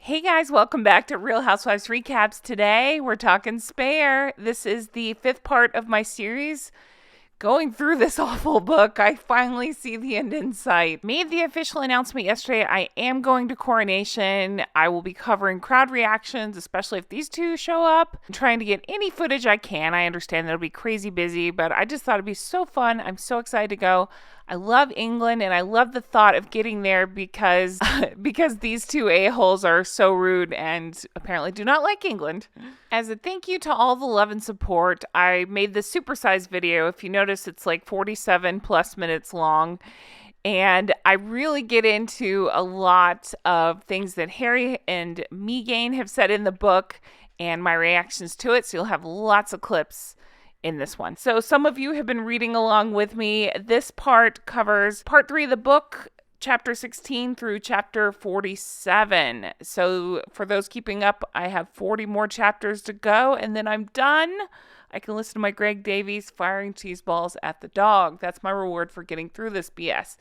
Hey guys, welcome back to Real Housewives Recaps. Today we're talking Spare. This is the fifth part of my series. Going through this awful book, I finally see the end in sight. Made the official announcement yesterday. I am going to Coronation. I will be covering crowd reactions, especially if these two show up. I'm trying to get any footage I can. I understand that it'll be crazy busy, but I just thought it'd be so fun. I'm so excited to go. I love England, and I love the thought of getting there because these two a-holes are so rude and apparently do not like England. As a thank you to all the love and support, I made this supersized video. If you notice, it's like 47 plus minutes long. And I really get into a lot of things that Harry and Meghan have said in the book and my reactions to it. So you'll have lots of clips in this one. So some of you have been reading along with me. This part covers part 3 of the book, chapter 16 through chapter 47. So for those keeping up, I have 40 more chapters to go and then I'm done. I can listen to my Greg Davies firing cheese balls at the dog. That's my reward for getting through this BS.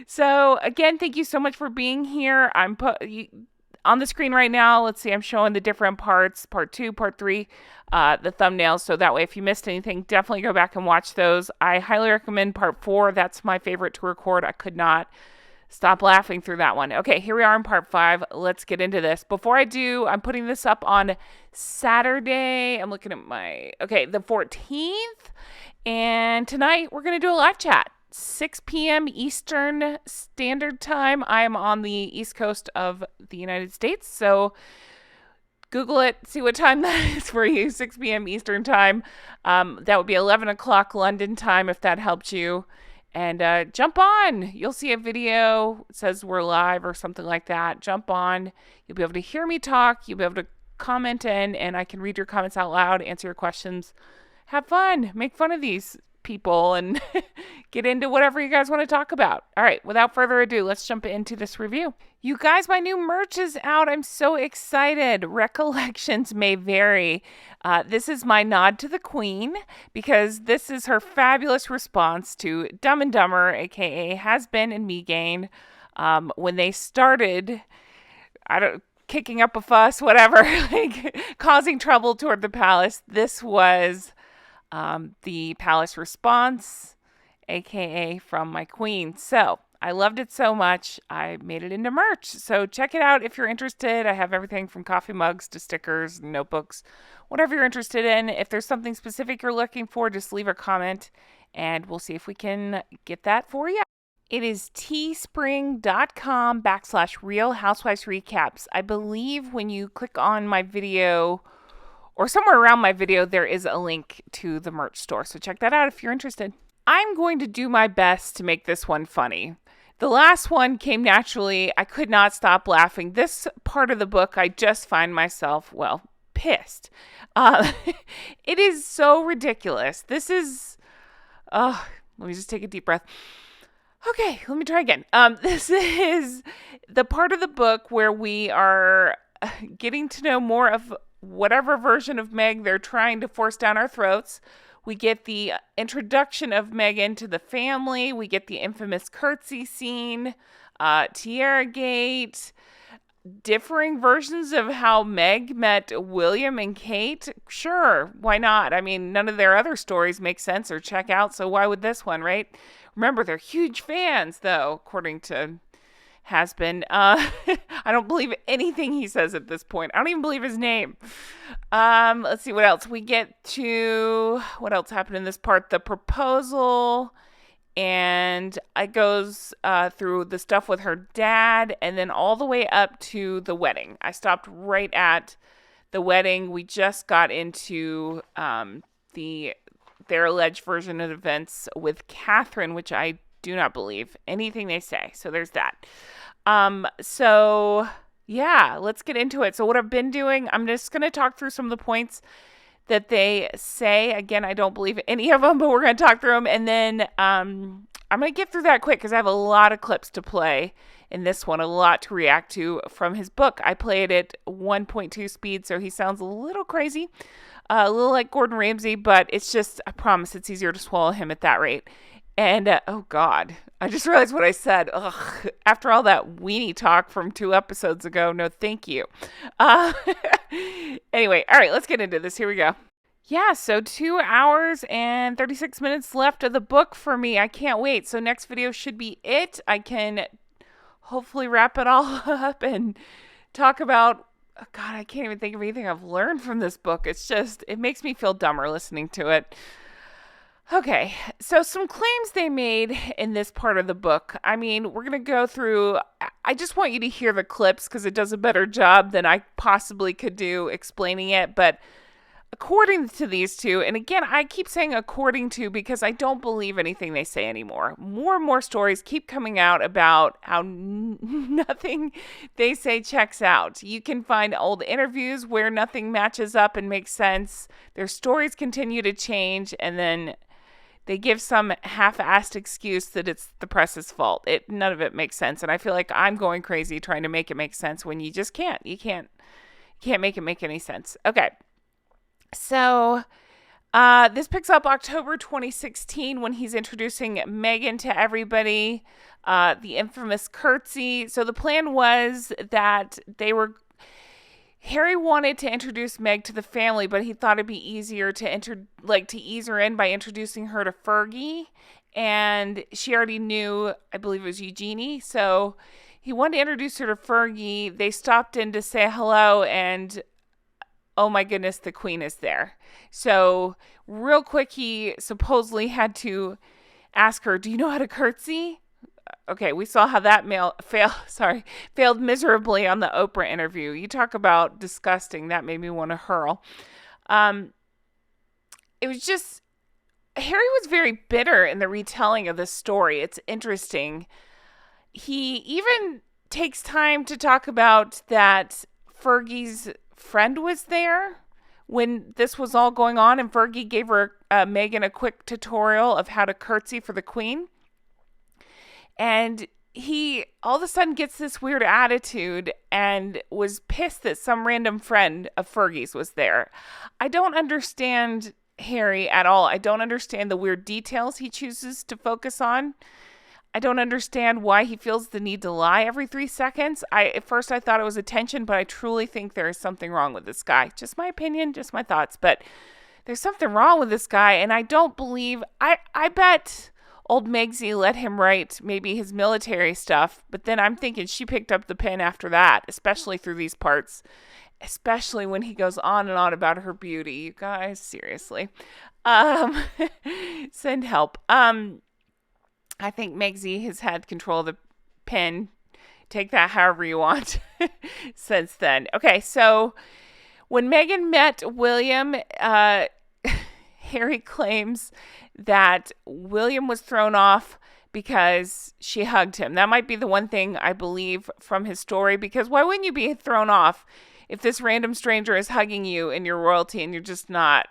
So again, thank you so much for being here. I'm on the screen right now. Let's see, I'm showing the different parts, part 2, part 3, the thumbnails. So that way, if you missed anything, definitely go back and watch those. I highly recommend part 4. That's my favorite to record. I could not stop laughing through that one. Okay, here we are in part 5. Let's get into this. Before I do, I'm putting this up on Saturday. I'm looking at the 14th. And tonight, we're going to do a live chat. 6 p.m. Eastern Standard Time. I am on the East Coast of the United States, so Google it, see what time that is for you, 6 p.m. Eastern Time. That would be 11 o'clock London time if that helped you. And jump on. You'll see a video. It says we're live or something like that. Jump on. You'll be able to hear me talk. You'll be able to comment in, and I can read your comments out loud, answer your questions. Have fun. Make fun of these people and get into whatever you guys want to talk about. All right, without further ado, let's jump into this review. You guys, my new merch is out. I'm so excited. Recollections may vary. This is my nod to the Queen because this is her fabulous response to Dumb and Dumber, aka Has Been and Meghan, when they started, kicking up a fuss, whatever, like causing trouble toward the palace. This was the palace response, aka from my queen. So I loved it so much, I made it into merch. So check it out if you're interested. I have everything from coffee mugs to stickers, notebooks, whatever you're interested in. If there's something specific you're looking for, just leave a comment and we'll see if we can get that for you. It is teespring.com/Real Housewives Recaps. I believe when you click on my video or somewhere around my video, there is a link to the merch store. So check that out if you're interested. I'm going to do my best to make this one funny. The last one came naturally. I could not stop laughing. This part of the book, I just find myself, pissed. It is so ridiculous. This is, let me just take a deep breath. Okay, let me try again. This is the part of the book where we are getting to know more of whatever version of Meg they're trying to force down our throats. We get the introduction of Meghan to the family. We get the infamous curtsy scene, Tiara Gate, differing versions of how Meg met William and Kate. Sure, why not? I mean, none of their other stories make sense or check out, so why would this one, right? Remember, they're huge fans, though, according to Has Been. I don't believe anything he says at this point. I don't even believe his name. Let's see what else. We get to what else happened in this part. The proposal, and it goes through the stuff with her dad, and then all the way up to the wedding. I stopped right at the wedding. We just got into their alleged version of events with Catherine, which I do not believe anything they say. So there's that. So yeah, let's get into it. So what I've been doing, I'm just going to talk through some of the points that they say. Again, I don't believe any of them, but we're going to talk through them. And then, I'm going to get through that quick because I have a lot of clips to play in this one, a lot to react to from his book. I play it at 1.2 speed, so he sounds a little crazy, a little like Gordon Ramsay, but it's just, I promise it's easier to swallow him at that rate. And, oh God, I just realized what I said. Ugh, after all that weenie talk from 2 episodes ago, no thank you. Uh, anyway, all right, let's get into this. Here we go. Yeah, so 2 hours and 36 minutes left of the book for me. I can't wait. So next video should be it. I can hopefully wrap it all up and talk about, oh God, I can't even think of anything I've learned from this book. It's just, it makes me feel dumber listening to it. Okay, so some claims they made in this part of the book. I mean, we're going to go through, I just want you to hear the clips because it does a better job than I possibly could do explaining it. But according to these two, and again, I keep saying according to because I don't believe anything they say anymore. More and more stories keep coming out about how nothing they say checks out. You can find old interviews where nothing matches up and makes sense. Their stories continue to change, and then they give some half-assed excuse that it's the press's fault. None of it makes sense, and I feel like I'm going crazy trying to make it make sense when you just can't. You can't make it make any sense. Okay. So this picks up October 2016 when he's introducing Meghan to everybody, the infamous curtsy. So the plan was that Harry wanted to introduce Meg to the family, but he thought it'd be easier to ease her in by introducing her to Fergie, and she already knew, I believe it was Eugenie, so he wanted to introduce her to Fergie. They stopped in to say hello, and oh my goodness, the Queen is there. So real quick, he supposedly had to ask her, "Do you know how to curtsy?" Okay, we saw how that failed miserably on the Oprah interview. You talk about disgusting. That made me want to hurl. It was just, Harry was very bitter in the retelling of this story. It's interesting. He even takes time to talk about that Fergie's friend was there when this was all going on, and Fergie gave her Meghan a quick tutorial of how to curtsy for the Queen. And he all of a sudden gets this weird attitude and was pissed that some random friend of Fergie's was there. I don't understand Harry at all. I don't understand the weird details he chooses to focus on. I don't understand why he feels the need to lie every 3 seconds. At first I thought it was attention, but I truly think there is something wrong with this guy. Just my opinion, just my thoughts, but there's something wrong with this guy, and I don't believe, I bet old Megsy let him write maybe his military stuff, but then I'm thinking she picked up the pen after that, especially through these parts, especially when he goes on and on about her beauty. You guys, seriously. Send help. I think Megsy has had control of the pen. Take that however you want since then. Okay, so when Meghan met William, Harry claims that William was thrown off because she hugged him. That might be the one thing I believe from his story, because why wouldn't you be thrown off if this random stranger is hugging you in your royalty and you're just not?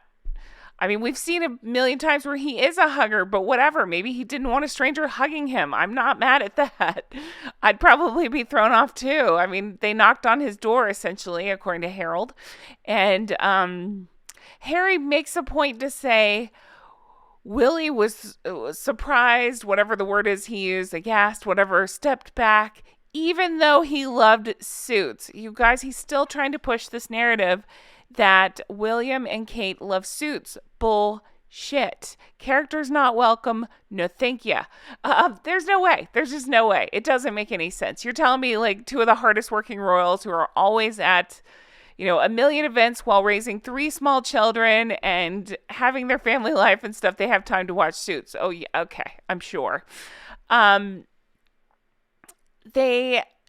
I mean, we've seen a million times where he is a hugger, but whatever. Maybe he didn't want a stranger hugging him. I'm not mad at that. I'd probably be thrown off too. I mean, they knocked on his door, essentially, according to Harold. And Harry makes a point to say Willie was surprised, whatever the word is he used, aghast, whatever, stepped back, even though he loved suits. You guys, he's still trying to push this narrative that William and Kate love suits. Bullshit. Characters not welcome. No, thank you. There's no way. There's just no way. It doesn't make any sense. You're telling me like two of the hardest working royals who are always at, a million events while raising 3 small children and having their family life and stuff, they have time to watch Suits. Oh, yeah, okay, I'm sure.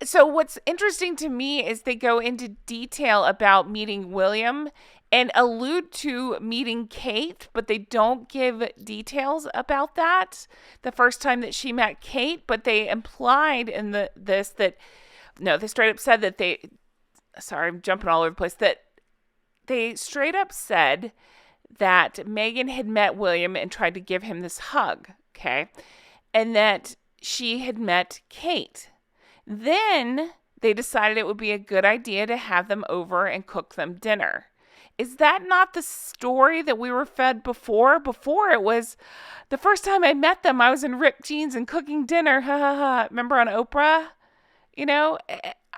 So what's interesting to me is they go into detail about meeting William and allude to meeting Kate, but they don't give details about that the first time that she met Kate, but they implied in they straight up said that sorry, I'm jumping all over the place, that they straight up said that Meghan had met William and tried to give him this hug, okay? And that she had met Kate. Then they decided it would be a good idea to have them over and cook them dinner. Is that not the story that we were fed before? Before it was the first time I met them, I was in ripped jeans and cooking dinner. Ha ha ha. Remember on Oprah?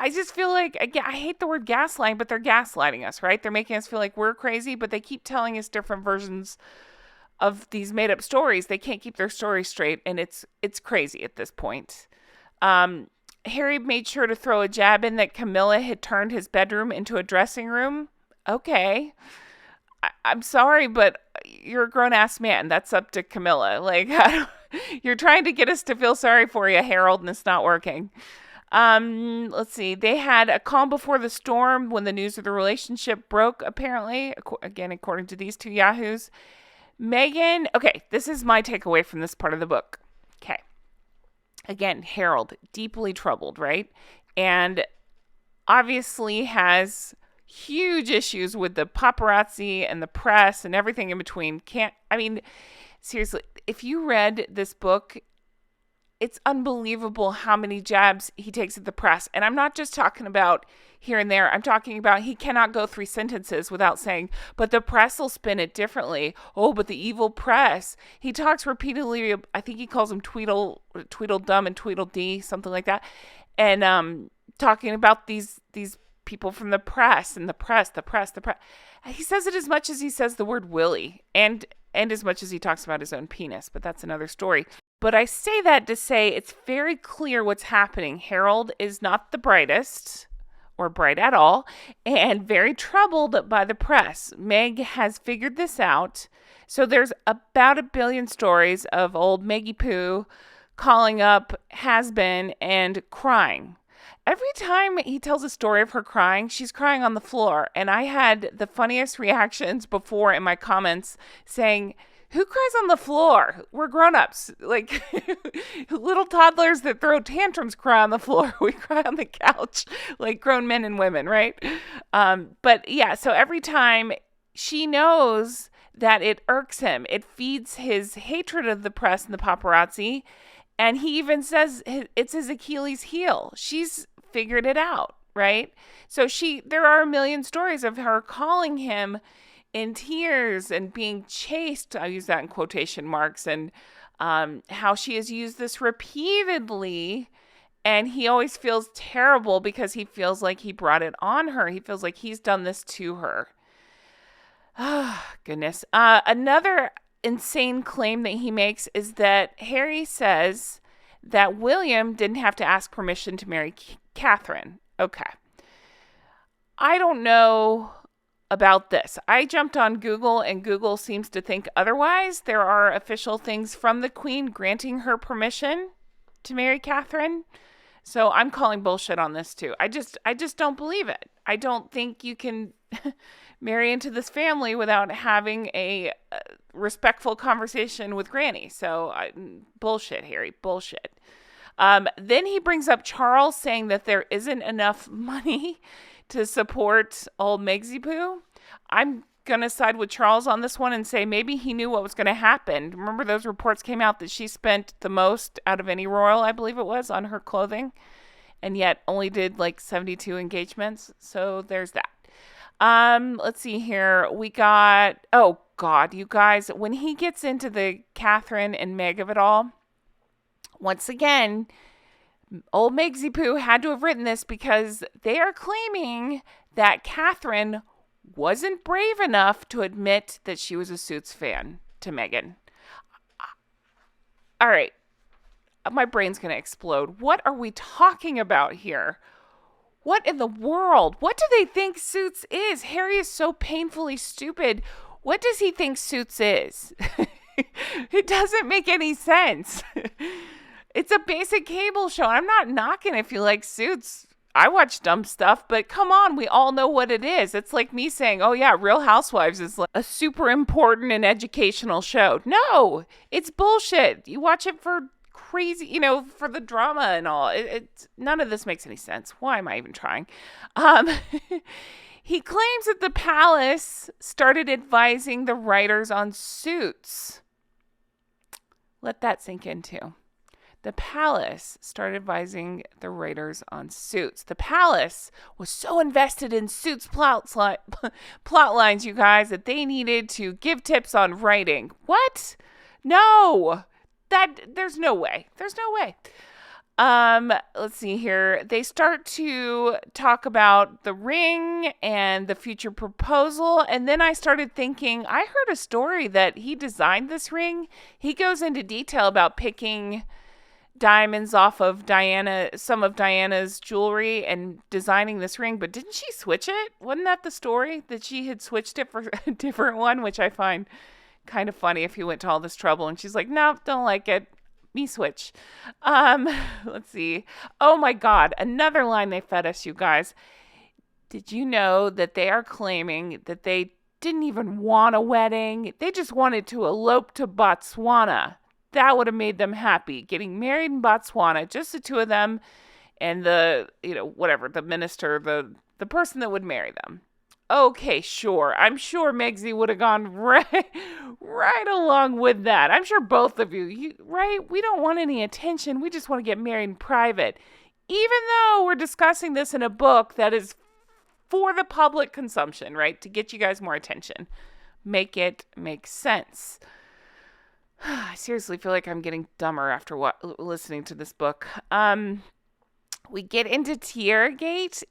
I just feel like, again, I hate the word gaslighting, but they're gaslighting us, right? They're making us feel like we're crazy, but they keep telling us different versions of these made up stories. They can't keep their story straight, and it's crazy at this point. Harry made sure to throw a jab in that Camilla had turned his bedroom into a dressing room. Okay. I'm sorry, but you're a grown-ass man. That's up to Camilla. Like, you're trying to get us to feel sorry for you, Harold, and it's not working. Let's see. They had a calm before the storm when the news of the relationship broke, apparently. Again, according to these two yahoos. Meghan, okay, this is my takeaway from this part of the book. Okay. Again, Harold, deeply troubled, right? And obviously has huge issues with the paparazzi and the press and everything in between. Seriously, if you read this book, it's unbelievable how many jabs he takes at the press. And I'm not just talking about here and there. I'm talking about he cannot go 3 sentences without saying, but the press will spin it differently. Oh, but the evil press. He talks repeatedly. I think he calls them Tweedledum and Tweedledee, something like that. And talking about these people from the press and the press. He says it as much as he says the word Willie and as much as he talks about his own penis. But that's another story. But I say that to say it's very clear what's happening. Harold is not the brightest or bright at all and very troubled by the press. Meg has figured this out. So there's about 1 billion stories of old Maggie Poo calling up has-been and crying. Every time he tells a story of her crying, she's crying on the floor. And I had the funniest reactions before in my comments saying, who cries on the floor? We're grown-ups. Like, little toddlers that throw tantrums cry on the floor. We cry on the couch like grown men and women, right? But yeah, so every time she knows that it irks him, it feeds his hatred of the press and the paparazzi. And he even says it's his Achilles heel. She's figured it out, right? So there are 1 million stories of her calling him in tears and being chased. I use that in quotation marks. And how she has used this repeatedly. And he always feels terrible because he feels like he brought it on her. He feels like he's done this to her. Oh, goodness. Another insane claim that he makes is that Harry says that William didn't have to ask permission to marry Catherine. Okay. I don't know about this. I jumped on Google and Google seems to think otherwise. There are official things from the Queen granting her permission to marry Catherine. So I'm calling bullshit on this too. I just don't believe it. I don't think you can marry into this family without having a respectful conversation with Granny. So bullshit, Harry, bullshit. Then he brings up Charles saying that there isn't enough money to support old Megsy Poo. I'm going to side with Charles on this one and say maybe he knew what was going to happen. Remember those reports came out that she spent the most out of any royal, I believe it was, on her clothing, and yet only did like 72 engagements. So there's that. Let's see here. We got, oh God, you guys, when he gets into the Catherine and Meg of it all, once again, old Megsy Poo had to have written this because they are claiming that Catherine wasn't brave enough to admit that she was a Suits fan to Meghan. All right. My brain's going to explode. What are we talking about here? What in the world? What do they think Suits is? Harry is so painfully stupid. What does he think Suits is? It doesn't make any sense. It's a basic cable show. I'm not knocking if you like Suits. I watch dumb stuff, but come on, we all know what it is. It's like me saying, oh yeah, Real Housewives is like a super important and educational show. No, it's bullshit. You watch it for crazy, for the drama and all. None of this makes any sense. Why am I even trying? He claims that the palace started advising the writers on Suits. Let that sink in too. The palace started advising the writers on Suits. The palace was so invested in Suits plot lines, you guys, that they needed to give tips on writing. What? No. There's no way. There's no way. Let's see here. They start to talk about the ring and the future proposal. And then I started thinking, I heard a story that he designed this ring. He goes into detail about picking diamonds off of some of Diana's jewelry and designing this ring. But didn't she switch it? Wasn't that the story, that she had switched it for a different one, which I find kind of funny if he went to all this trouble and she's like, no, don't like it. Me switch. Let's see. Oh my God. Another line they fed us, you guys. Did you know that they are claiming that they didn't even want a wedding? They just wanted to elope to Botswana. That would have made them happy. Getting married in Botswana, just the two of them and the minister, the person that would marry them. Okay, sure. I'm sure Megsy would have gone right along with that. I'm sure both of you, right? We don't want any attention. We just want to get married in private. Even though we're discussing this in a book that is for the public consumption, right? To get you guys more attention. Make it make sense. I seriously feel like I'm getting dumber after listening to this book. We get into Tiergate.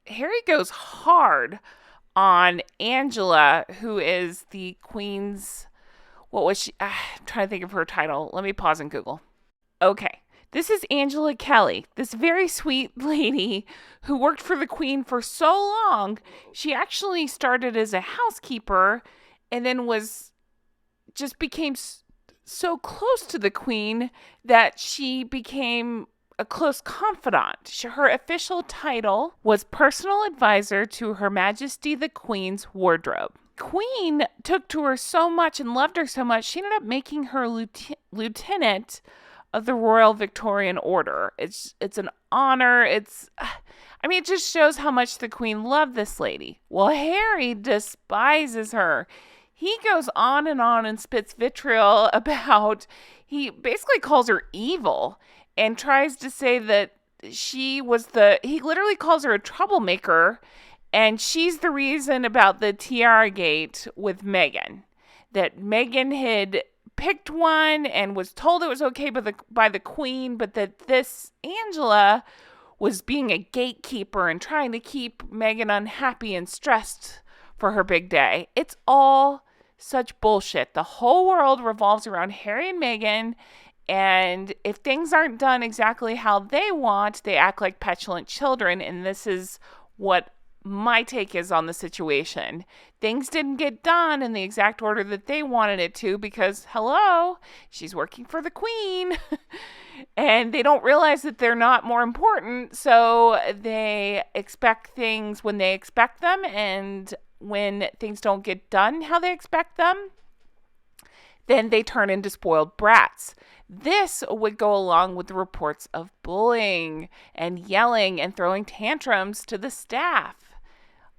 Harry goes hard on Angela, who is the Queen's, what was she? I'm trying to think of her title. Let me pause and Google. Okay. This is Angela Kelly, this very sweet lady who worked for the Queen for so long. She actually started as a housekeeper and then became so close to the Queen that she became a close confidant. Her official title was personal advisor to Her Majesty the Queen's wardrobe. Queen took to her so much and loved her so much, she ended up making her lieutenant of the Royal Victorian Order. It's an honor. It just shows how much the Queen loved this lady. Well, Harry despises her. He goes on and spits vitriol about, he basically calls her evil and tries to say that he literally calls her a troublemaker and she's the reason about the tiara gate with Meghan. That Meghan had picked one and was told it was okay by the Queen, but that this Angela was being a gatekeeper and trying to keep Meghan unhappy and stressed for her big day. It's all such bullshit. The whole world revolves around Harry and Meghan, and if things aren't done exactly how they want, they act like petulant children, and this is what my take is on the situation. Things didn't get done in the exact order that they wanted it to because, hello, she's working for the Queen. And they don't realize that they're not more important, so they expect things when they expect them, and when things don't get done how they expect them, then they turn into spoiled brats. This would go along with the reports of bullying and yelling and throwing tantrums to the staff.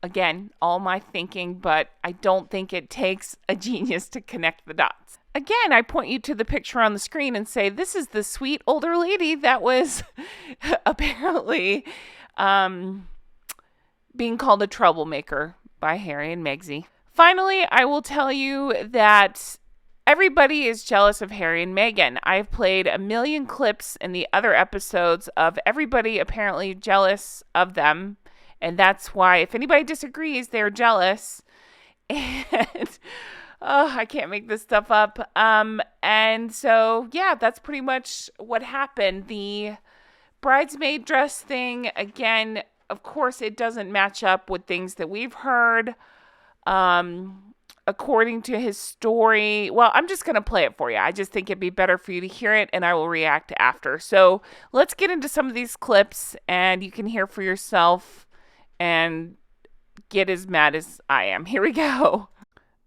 Again, all my thinking, but I don't think it takes a genius to connect the dots. Again, I point you to the picture on the screen and say, this is the sweet older lady that was apparently being called a troublemaker by Harry and Megsy. Finally, I will tell you that everybody is jealous of Harry and Meghan. I've played a million clips in the other episodes of everybody apparently jealous of them. And that's why, if anybody disagrees, they're jealous. And I can't make this stuff up. And so, yeah, that's pretty much what happened. The bridesmaid dress thing, again, of course, it doesn't match up with things that we've heard. According to his story, well, I'm just going to play it for you. I just think it'd be better for you to hear it, and I will react after. So let's get into some of these clips, and you can hear for yourself and get as mad as I am. Here we go.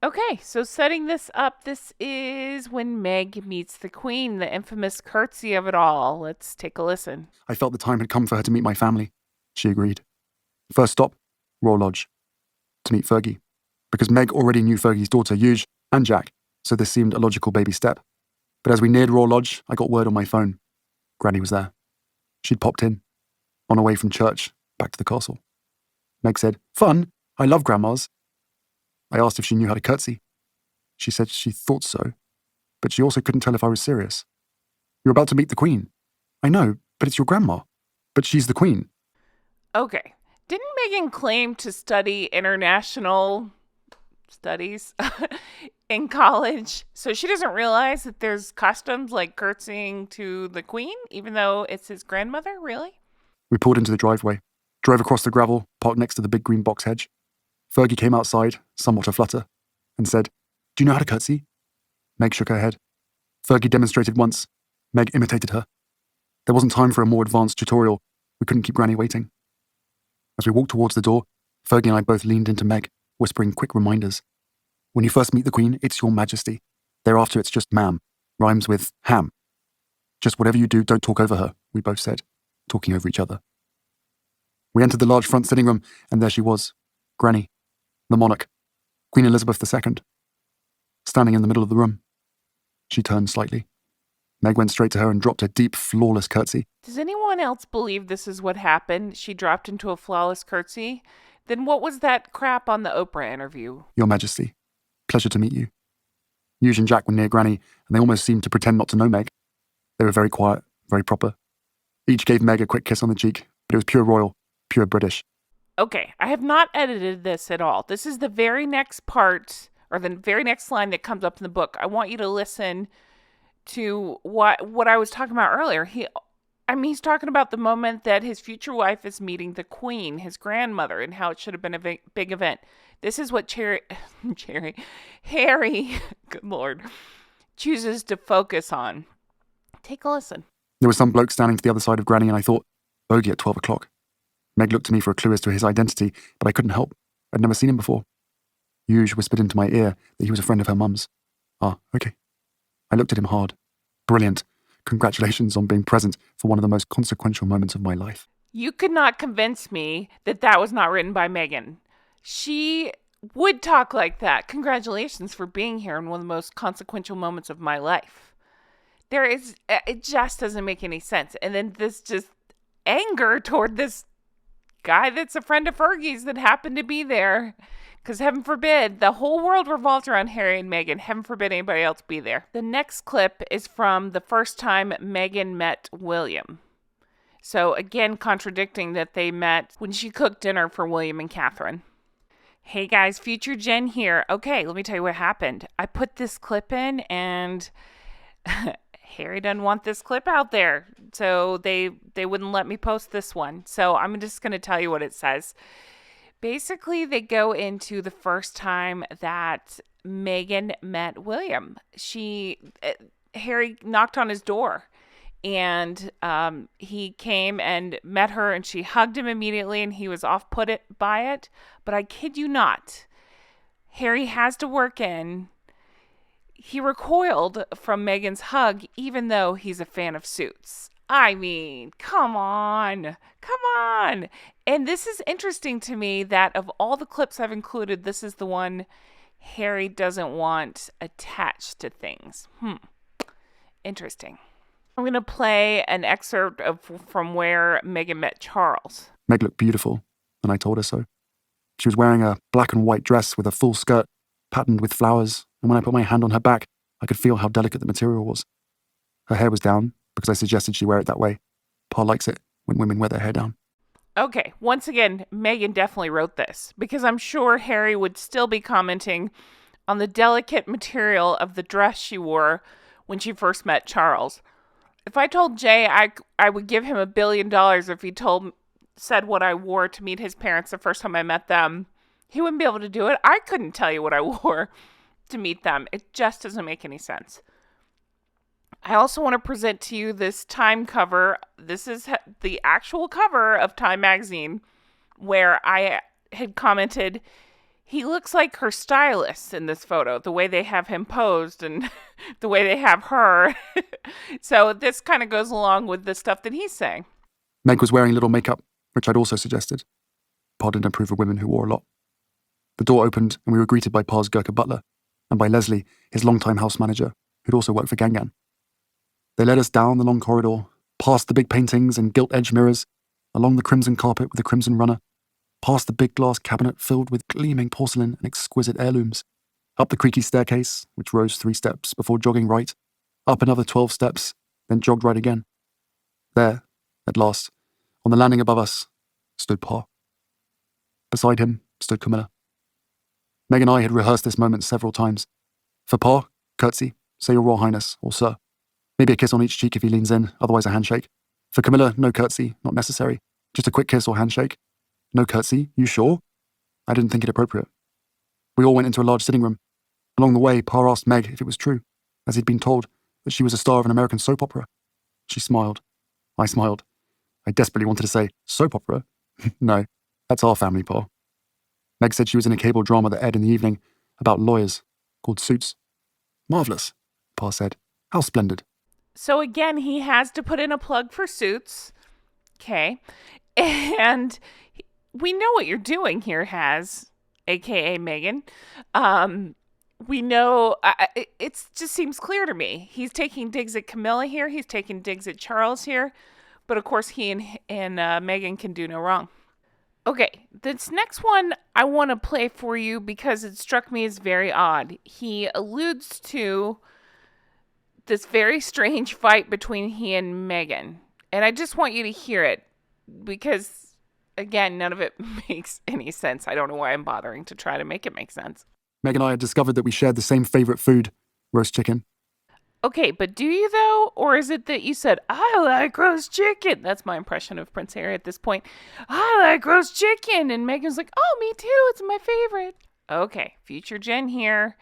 Okay, so setting this up, this is when Meg meets the Queen, the infamous curtsy of it all. Let's take a listen. I felt the time had come for her to meet my family. She agreed. First stop, Royal Lodge. To meet Fergie. Because Meg already knew Fergie's daughter, Huge, and Jack, so this seemed a logical baby step. But as we neared Royal Lodge, I got word on my phone. Granny was there. She'd popped in, on her way from church, back to the castle. Meg said, "Fun? I love grandmas." I asked if she knew how to curtsy. She said she thought so, but she also couldn't tell if I was serious. "You're about to meet the Queen." "I know, but it's your grandma." "But she's the Queen." Okay. Didn't Meghan claim to study international studies in college? So she doesn't realize that there's customs like curtsying to the Queen, even though it's his grandmother? Really? We pulled into the driveway, drove across the gravel, parked next to the big green box hedge. Fergie came outside, somewhat aflutter, and said, "Do you know how to curtsy?" Meg shook her head. Fergie demonstrated once. Meg imitated her. There wasn't time for a more advanced tutorial. We couldn't keep Granny waiting. As we walked towards the door, Fergie and I both leaned into Meg, whispering quick reminders. "When you first meet the Queen, it's Your Majesty. Thereafter, it's just ma'am. Rhymes with ham. Just whatever you do, don't talk over her," we both said, talking over each other. We entered the large front sitting room, and there she was, Granny, the monarch, Queen Elizabeth II, standing in the middle of the room. She turned slightly. Meg went straight to her and dropped a deep, flawless curtsy. Does anyone else believe this is what happened? She dropped into a flawless curtsy? Then what was that crap on the Oprah interview? "Your Majesty, pleasure to meet you." Hughes and Jack were near Granny, and they almost seemed to pretend not to know Meg. They were very quiet, very proper. Each gave Meg a quick kiss on the cheek, but it was pure royal, pure British. Okay, I have not edited this at all. This is the very next part, or the very next line that comes up in the book. I want you to listen to what I was talking about earlier. He's talking about the moment that his future wife is meeting the Queen, his grandmother, and how it should have been a big event. This is what Harry, good Lord, chooses to focus on. Take a listen. There was some bloke standing to the other side of Granny, and I thought, bogey at 12 o'clock. Meg looked to me for a clue as to his identity, but I couldn't help. I'd never seen him before. Hughes whispered into my ear that he was a friend of her mum's. "Ah, okay." I looked at him hard. "Brilliant. Congratulations on being present for one of the most consequential moments of my life." You could not convince me that that was not written by Meghan. She would talk like that. "Congratulations for being here in one of the most consequential moments of my life." It just doesn't make any sense. And then this just anger toward this guy that's a friend of Fergie's that happened to be there. Because heaven forbid, the whole world revolves around Harry and Meghan. Heaven forbid anybody else be there. The next clip is from the first time Meghan met William. So again, contradicting that they met when she cooked dinner for William and Catherine. Hey guys, Future Jen here. Okay, let me tell you what happened. I put this clip in and Harry doesn't want this clip out there. So they wouldn't let me post this one. So I'm just going to tell you what it says. Basically, they go into the first time that Meghan met William. Harry knocked on his door, and he came and met her, and she hugged him immediately, and he was off-put by it. But I kid you not, Harry has to work in. He recoiled from Meghan's hug, even though he's a fan of Suits. I mean, come on. And this is interesting to me that of all the clips I've included, this is the one Harry doesn't want attached to things. Interesting. I'm going to play an excerpt from where Meghan met Charles. Meg looked beautiful, and I told her so. She was wearing a black and white dress with a full skirt, patterned with flowers, and when I put my hand on her back, I could feel how delicate the material was. Her hair was down, because I suggested she wear it that way. Pa likes it when women wear their hair down. Okay, once again, Meghan definitely wrote this, because I'm sure Harry would still be commenting on the delicate material of the dress she wore when she first met Charles. If I told Jay I would give him $1 billion if he said what I wore to meet his parents the first time I met them, he wouldn't be able to do it. I couldn't tell you what I wore to meet them. It just doesn't make any sense. I also want to present to you this Time cover. This is the actual cover of Time magazine, where I had commented, he looks like her stylist in this photo, the way they have him posed and the way they have her. So this kind of goes along with the stuff that he's saying. Meg was wearing little makeup, which I'd also suggested. Pa didn't approve of women who wore a lot. The door opened and we were greeted by Pa's Gurkha butler and by Leslie, his longtime house manager, who'd also worked for Gangan. They led us down the long corridor, Past the big paintings and gilt-edged mirrors, along the crimson carpet with the crimson runner, past the big glass cabinet filled with gleaming porcelain and exquisite heirlooms, up the creaky staircase, which rose 3 steps before jogging right, up another 12 steps, then jogged right again. There, at last, on the landing above us, stood Pa. Beside him stood Camilla. Meg and I had rehearsed this moment several times. For Pa, curtsy, say your Royal Highness, or Sir. Maybe a kiss on each cheek if he leans in, otherwise a handshake. For Camilla, no curtsy, not necessary. Just a quick kiss or handshake. No curtsy, you sure? I didn't think it appropriate. We all went into a large sitting room. Along the way, Pa asked Meg if it was true, as he'd been told, that she was a star of an American soap opera. She smiled. I smiled. I desperately wanted to say, soap opera? No, that's our family, Pa. Meg said she was in a cable drama that aired in the evening about lawyers, called Suits. Marvellous, Pa said. How splendid. So again, he has to put in a plug for Suits. Okay. And we know what you're doing here, aka Meghan. We know, it just seems clear to me. He's taking digs at Camilla here. He's taking digs at Charles here. But of course, he and Meghan can do no wrong. Okay, this next one I want to play for you because it struck me as very odd. He alludes to this very strange fight between he and Meghan. And I just want you to hear it because, again, none of it makes any sense. I don't know why I'm bothering to try to make it make sense. Meg and I had discovered that we shared the same favourite food, roast chicken. Okay, but do you though? Or is it that you said, I like roast chicken? That's my impression of Prince Harry at this point. I like roast chicken. And Meghan's like, oh, me too. It's my favorite. Okay, future Jen here.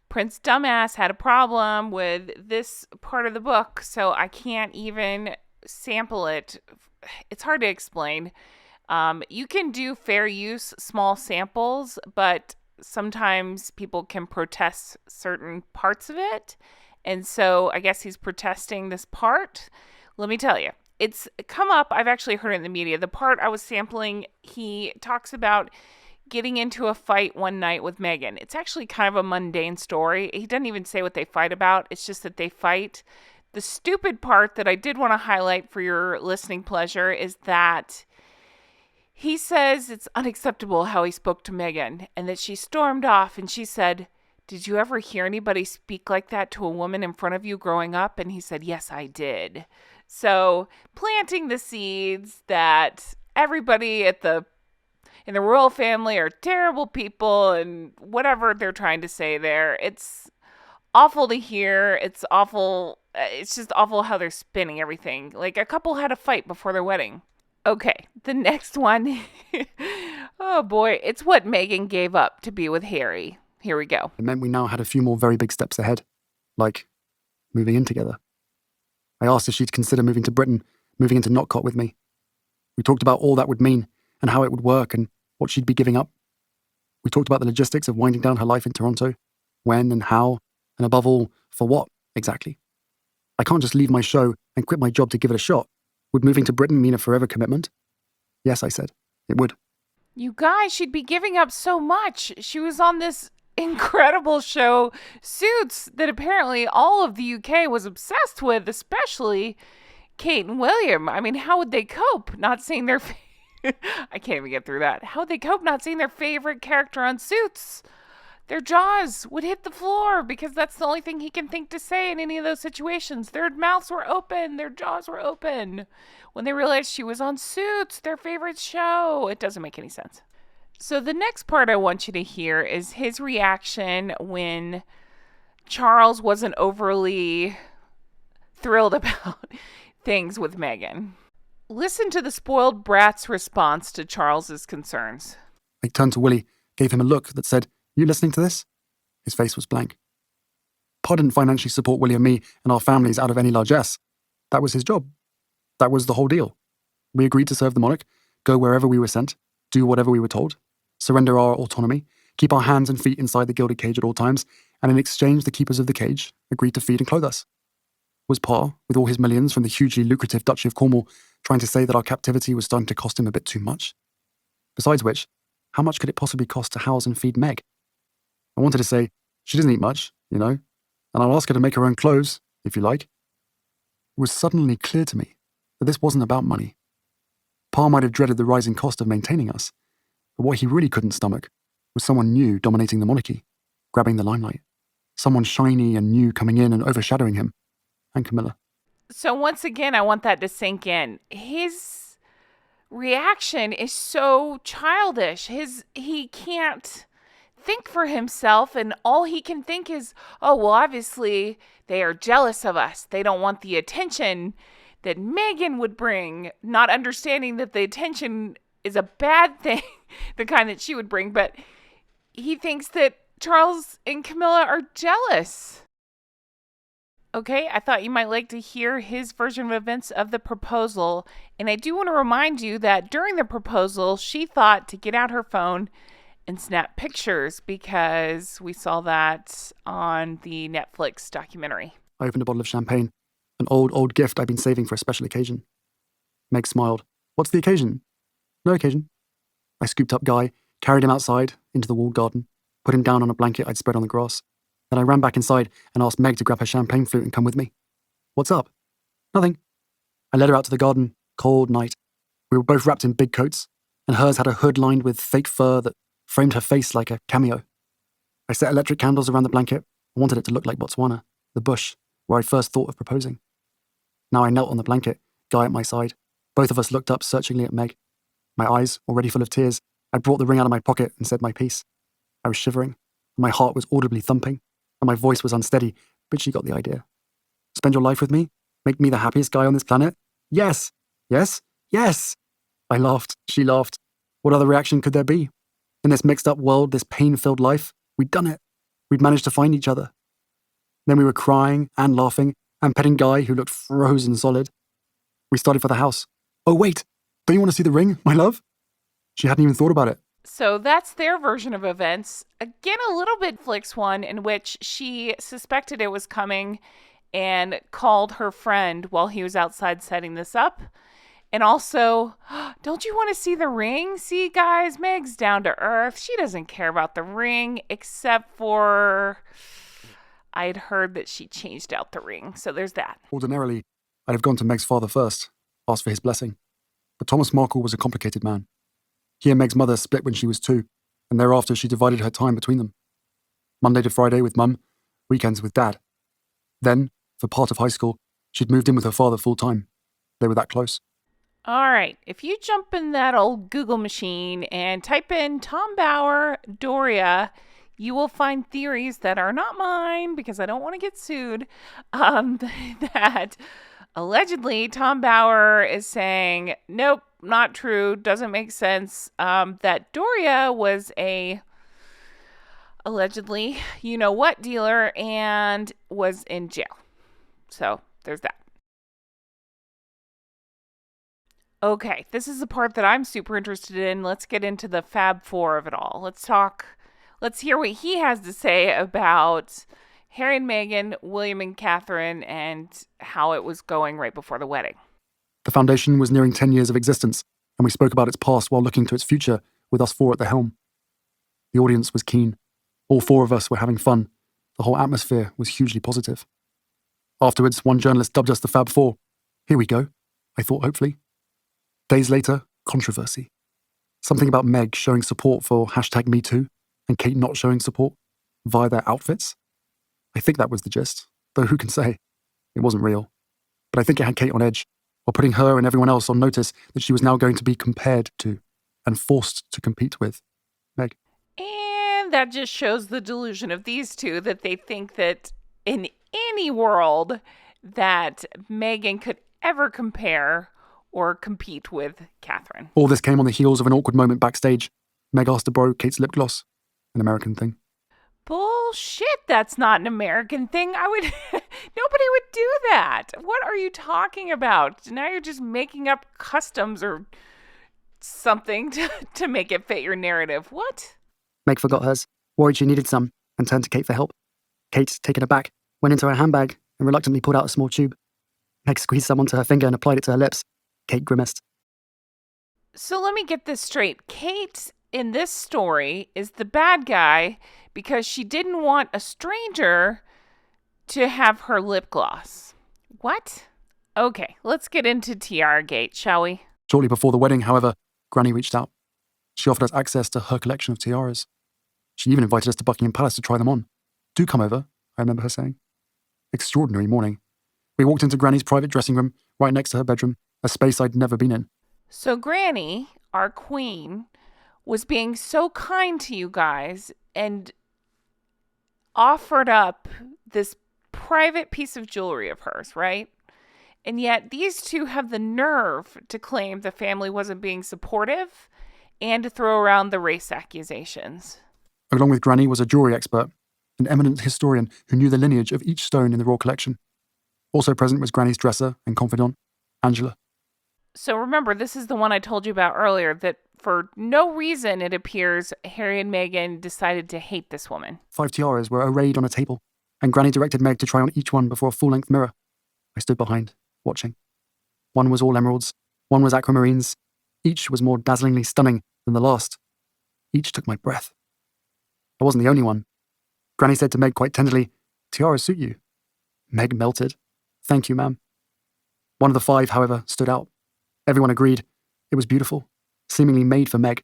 Prince Dumbass had a problem with this part of the book, so I can't even sample it. It's hard to explain. You can do fair use small samples, but sometimes people can protest certain parts of it. And so I guess he's protesting this part. Let me tell you, it's come up. I've actually heard it in the media. The part I was sampling, he talks about getting into a fight one night with Meghan. It's actually kind of a mundane story. He doesn't even say what they fight about. It's just that they fight. The stupid part that I did want to highlight for your listening pleasure is that he says it's unacceptable how he spoke to Meghan and that she stormed off and she said, did you ever hear anybody speak like that to a woman in front of you growing up? And he said, yes, I did. So planting the seeds that everybody in the royal family are terrible people and whatever they're trying to say there. It's awful to hear. It's awful. It's just awful how they're spinning everything. Like a couple had a fight before their wedding. Okay, the next one. Oh boy, it's what Meghan gave up to be with Harry. Here we go. It meant we now had a few more very big steps ahead, like moving in together. I asked if she'd consider moving to Britain, moving into Notcott with me. We talked about all that would mean and how it would work and what she'd be giving up. We talked about the logistics of winding down her life in Toronto, when and how, and above all, for what exactly. I can't just leave my show and quit my job to give it a shot. Would moving to Britain mean a forever commitment? Yes, I said. It would. You guys, she'd be giving up so much. She was on this incredible show, Suits, that apparently all of the UK was obsessed with, especially Kate and William. I mean, how would they cope not seeing their... I can't even get through that. How would they cope not seeing their favorite character on Suits? Their jaws would hit the floor because that's the only thing he can think to say in any of those situations. Their mouths were open. Their jaws were open when they realized she was on Suits, their favorite show. It doesn't make any sense. So the next part I want you to hear is his reaction when Charles wasn't overly thrilled about things with Meghan. Listen to the spoiled brat's response to Charles's concerns. I turned to Willie, gave him a look that said, you listening to this? His face was blank. Pa didn't financially support Willie and me and our families out of any largesse. That was his job. That was the whole deal. We agreed to serve the monarch, go wherever we were sent, do whatever we were told, surrender our autonomy, keep our hands and feet inside the gilded cage at all times, and in exchange the keepers of the cage agreed to feed and clothe us. Was Pa, with all his millions from the hugely lucrative Duchy of Cornwall, trying to say that our captivity was starting to cost him a bit too much? Besides which, how much could it possibly cost to house and feed Meg? I wanted to say, she doesn't eat much, and I'll ask her to make her own clothes, if you like. It was suddenly clear to me that this wasn't about money. Pa might have dreaded the rising cost of maintaining us, but what he really couldn't stomach was someone new dominating the monarchy, grabbing the limelight. Someone shiny and new coming in and overshadowing him, and Camilla. So once again, I want that to sink in. His reaction is so childish. He can't think for himself, and all he can think is, oh, well, obviously they are jealous of us. They don't want the attention that Meghan would bring, not understanding that the attention is a bad thing, the kind that she would bring, but he thinks that Charles and Camilla are jealous. Okay, I thought you might like to hear his version of events of the proposal. And I do want to remind you that during the proposal, she thought to get out her phone and snap pictures because we saw that on the Netflix documentary. I opened a bottle of champagne, an old gift I'd been saving for a special occasion. Meg smiled. What's the occasion? No occasion. I scooped up Guy, carried him outside into the walled garden, put him down on a blanket I'd spread on the grass. Then I ran back inside and asked Meg to grab her champagne flute and come with me. What's up? Nothing. I led her out to the garden. Cold night. We were both wrapped in big coats, and hers had a hood lined with fake fur that framed her face like a cameo. I set electric candles around the blanket. I wanted it to look like Botswana, the bush, where I'd first thought of proposing. Now I knelt on the blanket, Guy at my side. Both of us looked up searchingly at Meg. My eyes, already full of tears, I brought the ring out of my pocket and said my piece. I was shivering, and my heart was audibly thumping, and my voice was unsteady, but she got the idea. Spend your life with me? Make me the happiest guy on this planet? Yes! Yes! Yes! I laughed. She laughed. What other reaction could there be? In this mixed-up world, this pain-filled life, we'd done it. We'd managed to find each other. Then we were crying and laughing and petting Guy, who looked frozen solid. We started for the house. Oh, wait! Don't you want to see the ring, my love? She hadn't even thought about it. So that's their version of events. Again, a little bit Flick's one, in which she suspected it was coming and called her friend while he was outside setting this up. And also, don't you want to see the ring? See, guys, Meg's down to earth. She doesn't care about the ring, except for I'd heard that she changed out the ring. So there's that. Ordinarily, I'd have gone to Meg's father first, asked for his blessing. But Thomas Markle was a complicated man. He and Meg's mother split when she was 2, and thereafter she divided her time between them. Monday to Friday with Mum, weekends with Dad. Then, for part of high school, she'd moved in with her father full-time. They were that close. All right, if you jump in that old Google machine and type in Tom Bauer, Doria, you will find theories that are not mine, because I don't want to get sued, that allegedly Tom Bauer is saying, nope, not true, doesn't make sense, that Doria was a allegedly you-know-what dealer and was in jail. So there's that. Okay, this is the part that I'm super interested in. Let's get into the Fab Four of it all. Let's hear what he has to say about Harry and Meghan, William and Catherine, and how it was going right before the wedding. The foundation was nearing 10 years of existence, and we spoke about its past while looking to its future with us 4 at the helm. The audience was keen. All 4 of us were having fun. The whole atmosphere was hugely positive. Afterwards, one journalist dubbed us the Fab Four. Here we go, I thought hopefully. Days later, controversy. Something about Meg showing support for #MeToo and Kate not showing support via their outfits. I think that was the gist, though who can say? It wasn't real. But I think it had Kate on edge, while putting her and everyone else on notice that she was now going to be compared to and forced to compete with Meg. And that just shows the delusion of these two, that they think that in any world that Meghan could ever compare or compete with Catherine. All this came on the heels of an awkward moment backstage. Meg asked to borrow Kate's lip gloss, an American thing. Bullshit, that's not an American thing. Nobody would do that. What are you talking about? Now you're just making up customs or something to make it fit your narrative. What? Meg forgot hers, worried she needed some, and turned to Kate for help. Kate, taken aback, went into her handbag and reluctantly pulled out a small tube. Meg squeezed some onto her finger and applied it to her lips. Kate grimaced. So let me get this straight. Kate, in this story, is the bad guy because she didn't want a stranger to have her lip gloss. What? Okay, let's get into Tiara Gate, shall we? Shortly before the wedding, however, Granny reached out. She offered us access to her collection of tiaras. She even invited us to Buckingham Palace to try them on. Do come over, I remember her saying. Extraordinary morning. We walked into Granny's private dressing room, right next to her bedroom, a space I'd never been in. So, Granny, our queen, was being so kind to you guys and offered up this private piece of jewelry of hers, right? And yet these two have the nerve to claim the family wasn't being supportive and to throw around the race accusations. Along with Granny was a jewelry expert, an eminent historian who knew the lineage of each stone in the royal collection. Also present was Granny's dresser and confidant, Angela. So remember, this is the one I told you about earlier, that for no reason, it appears, Harry and Meghan decided to hate this woman. 5 tiaras were arrayed on a table, and Granny directed Meg to try on each one before a full-length mirror. I stood behind, watching. One was all emeralds, one was aquamarines. Each was more dazzlingly stunning than the last. Each took my breath. I wasn't the only one. Granny said to Meg quite tenderly, "Tiaras suit you." Meg melted. "Thank you, ma'am." One of the 5, however, stood out. Everyone agreed. It was beautiful, seemingly made for Meg.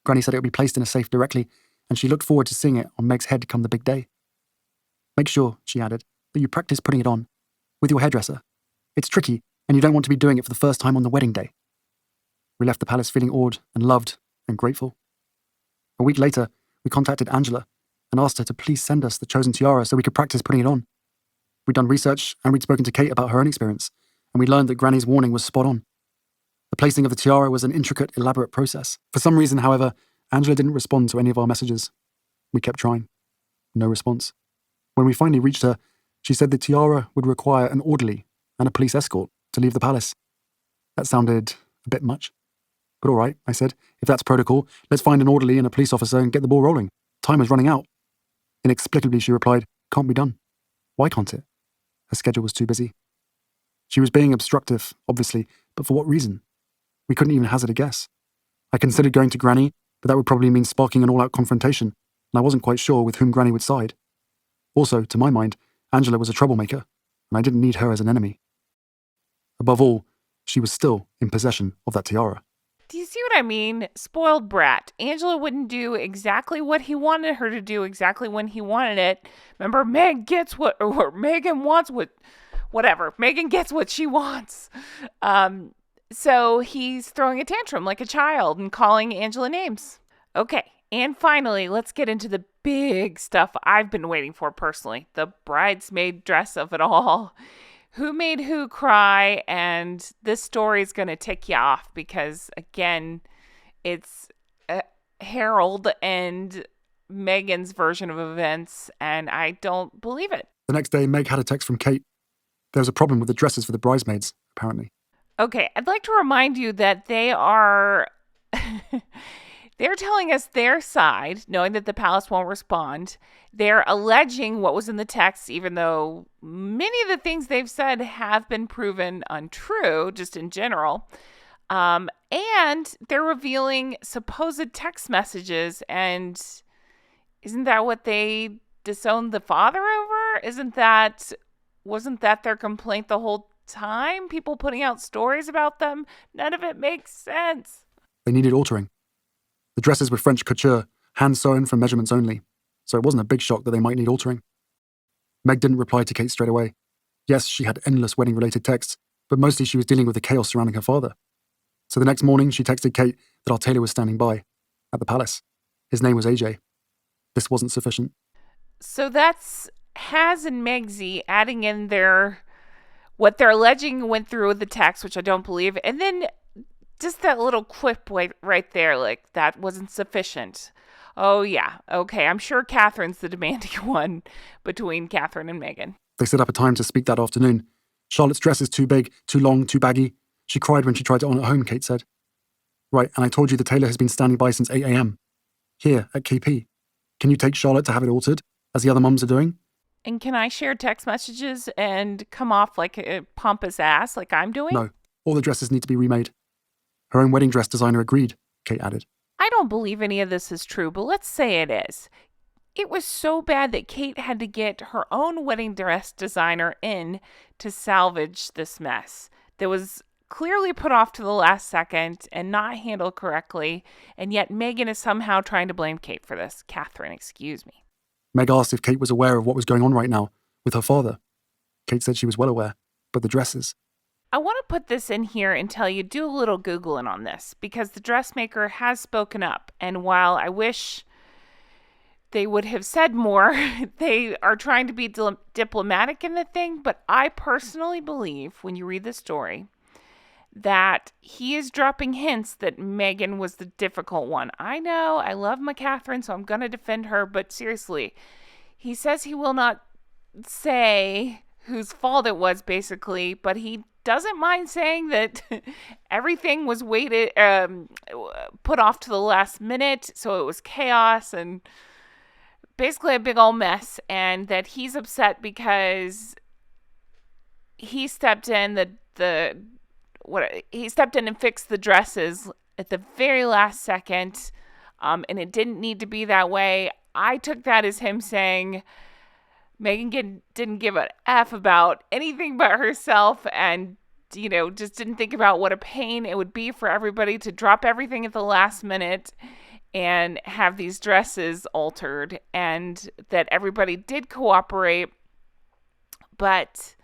Granny said it would be placed in a safe directly, and she looked forward to seeing it on Meg's head come the big day. "Make sure," she added, "that you practice putting it on, with your hairdresser. It's tricky, and you don't want to be doing it for the first time on the wedding day." We left the palace feeling awed and loved and grateful. A week later, we contacted Angela and asked her to please send us the chosen tiara so we could practice putting it on. We'd done research and we'd spoken to Kate about her own experience, and we learned that Granny's warning was spot on. The placing of the tiara was an intricate, elaborate process. For some reason, however, Angela didn't respond to any of our messages. We kept trying. No response. When we finally reached her, she said the tiara would require an orderly and a police escort to leave the palace. That sounded a bit much. But all right, I said, if that's protocol, let's find an orderly and a police officer and get the ball rolling. Time is running out. Inexplicably, she replied, "Can't be done." Why can't it? Her schedule was too busy. She was being obstructive, obviously, but for what reason? We couldn't even hazard a guess. I considered going to Granny, but that would probably mean sparking an all-out confrontation, and I wasn't quite sure with whom Granny would side. Also, to my mind, Angela was a troublemaker, and I didn't need her as an enemy. Above all, she was still in possession of that tiara. Do you see what I mean? Spoiled brat. Angela wouldn't do exactly what he wanted her to do exactly when he wanted it. Remember, Meg gets what, or Meghan wants what, whatever. Meghan gets what she wants. So he's throwing a tantrum like a child and calling Angela names. Okay, and finally, let's get into the big stuff I've been waiting for personally. The bridesmaid dress of it all. Who made who cry, and this story is going to tick you off because, again, it's Harold and Meghan's version of events, and I don't believe it. The next day, Meg had a text from Kate. There was a problem with the dresses for the bridesmaids, apparently. Okay, I'd like to remind you that they are... They're telling us their side, knowing that the palace won't respond. They're alleging what was in the text, even though many of the things they've said have been proven untrue, just in general. And they're revealing supposed text messages. And isn't that what they disowned the father over? Wasn't that their complaint the whole time? People putting out stories about them? None of it makes sense. They needed altering. The dresses were French couture, hand-sewn from measurements only, so it wasn't a big shock that they might need altering. Meg didn't reply to Kate straight away. Yes, she had endless wedding-related texts, but mostly she was dealing with the chaos surrounding her father. So the next morning, she texted Kate that our tailor was standing by, at the palace. His name was AJ. This wasn't sufficient. So that's Haz and Megsy adding in what they're alleging went through with the text, which I don't believe, and then just that little quip right there, like, that wasn't sufficient. Oh, yeah. Okay, I'm sure Catherine's the demanding one between Catherine and Meghan. They set up a time to speak that afternoon. Charlotte's dress is too big, too long, too baggy. She cried when she tried it on at home, Kate said. Right, and I told you the tailor has been standing by since 8 a.m. Here, at KP. Can you take Charlotte to have it altered, as the other mums are doing? And can I share text messages and come off like a pompous ass like I'm doing? No, all the dresses need to be remade. Her own wedding dress designer agreed, Kate added. I don't believe any of this is true, but let's say it is. It was so bad that Kate had to get her own wedding dress designer in to salvage this mess that was clearly put off to the last second and not handled correctly, and yet Meghan is somehow trying to blame Kate for this. Catherine, excuse me. Meg asked if Kate was aware of what was going on right now with her father. Kate said she was well aware, but the dresses. I want to put this in here and tell you, do a little Googling on this, because the dressmaker has spoken up, and while I wish they would have said more, they are trying to be diplomatic in the thing, but I personally believe, when you read the story, that he is dropping hints that Meghan was the difficult one. I know, I love my Catherine, so I'm going to defend her, but seriously, he says he will not say whose fault it was, basically, but he doesn't mind saying that everything was put off to the last minute, so it was chaos and basically a big old mess, and that he's upset because he stepped in he stepped in and fixed the dresses at the very last second, and it didn't need to be that way. I took that as him saying Meghan didn't give an F about anything but herself, and just didn't think about what a pain it would be for everybody to drop everything at the last minute and have these dresses altered, and that everybody did cooperate, but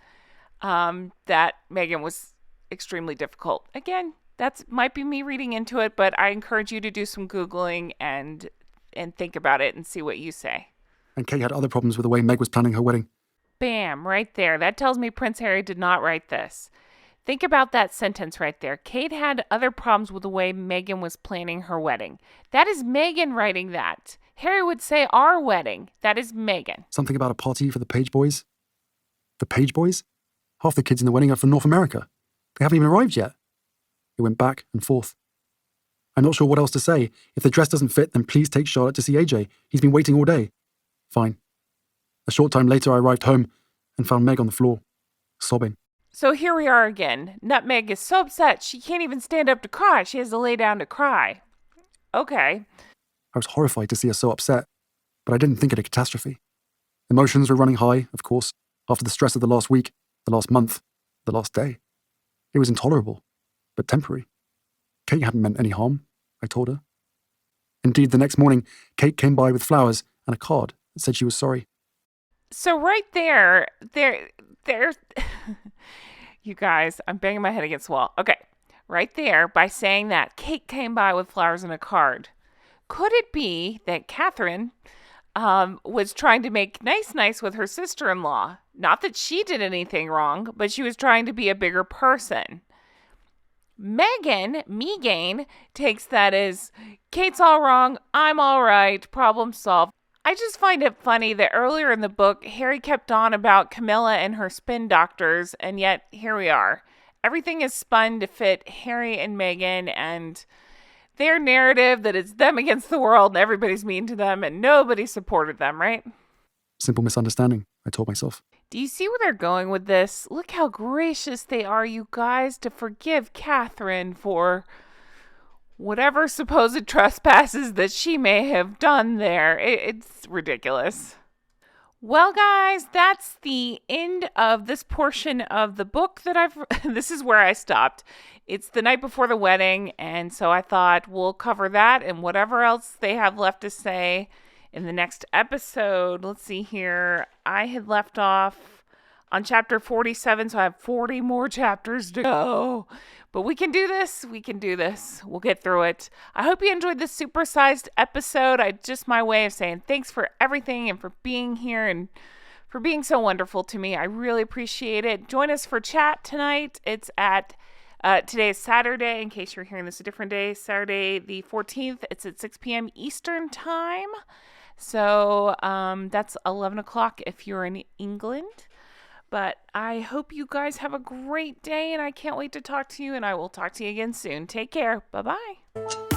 that Meghan was extremely difficult. Again, that might be me reading into it, but I encourage you to do some Googling and think about it and see what you say. And Kate had other problems with the way Meg was planning her wedding. Bam, right there. That tells me Prince Harry did not write this. Think about that sentence right there. Kate had other problems with the way Meghan was planning her wedding. That is Meghan writing that. Harry would say our wedding. That is Meghan. Something about a party for the Page boys. The Page boys? Half the kids in the wedding are from North America. They haven't even arrived yet. It went back and forth. I'm not sure what else to say. If the dress doesn't fit, then please take Charlotte to see AJ. He's been waiting all day. Fine. A short time later, I arrived home and found Meg on the floor, sobbing. So here we are again. Nutmeg is so upset she can't even stand up to cry. She has to lay down to cry. Okay. I was horrified to see her so upset, but I didn't think it a catastrophe. Emotions were running high, of course, after the stress of the last week, the last month, the last day. It was intolerable, but temporary. Kate hadn't meant any harm, I told her. Indeed, the next morning, Kate came by with flowers and a card that said she was sorry. So right there, you guys, I'm banging my head against the wall. Okay, right there, by saying that, Kate came by with flowers and a card. Could it be that Catherine was trying to make nice with her sister-in-law? Not that she did anything wrong, but she was trying to be a bigger person. Meghan, takes that as, Kate's all wrong, I'm all right, problem solved. I just find it funny that earlier in the book, Harry kept on about Camilla and her spin doctors, and yet here we are. Everything is spun to fit Harry and Meghan and their narrative that it's them against the world and everybody's mean to them and nobody supported them, right? Simple misunderstanding, I told myself. Do you see where they're going with this? Look how gracious they are, you guys, to forgive Catherine for whatever supposed trespasses that she may have done there. It's ridiculous. Well, guys, that's the end of this portion of the book that this is where I stopped. It's the night before the wedding, and so I thought we'll cover that and whatever else they have left to say in the next episode. Let's see here. I had left off on chapter 47, so I have 40 more chapters to go. But we can do this. We'll get through it. I hope you enjoyed this supersized episode. Just my way of saying thanks for everything and for being here and for being so wonderful to me. I really appreciate it. Join us for chat tonight. It's at, today is Saturday, in case you're hearing this a different day, Saturday the 14th. It's at 6 p.m. Eastern time. So that's 11 o'clock if you're in England. But I hope you guys have a great day, and I can't wait to talk to you, and I will talk to you again soon. Take care. Bye-bye.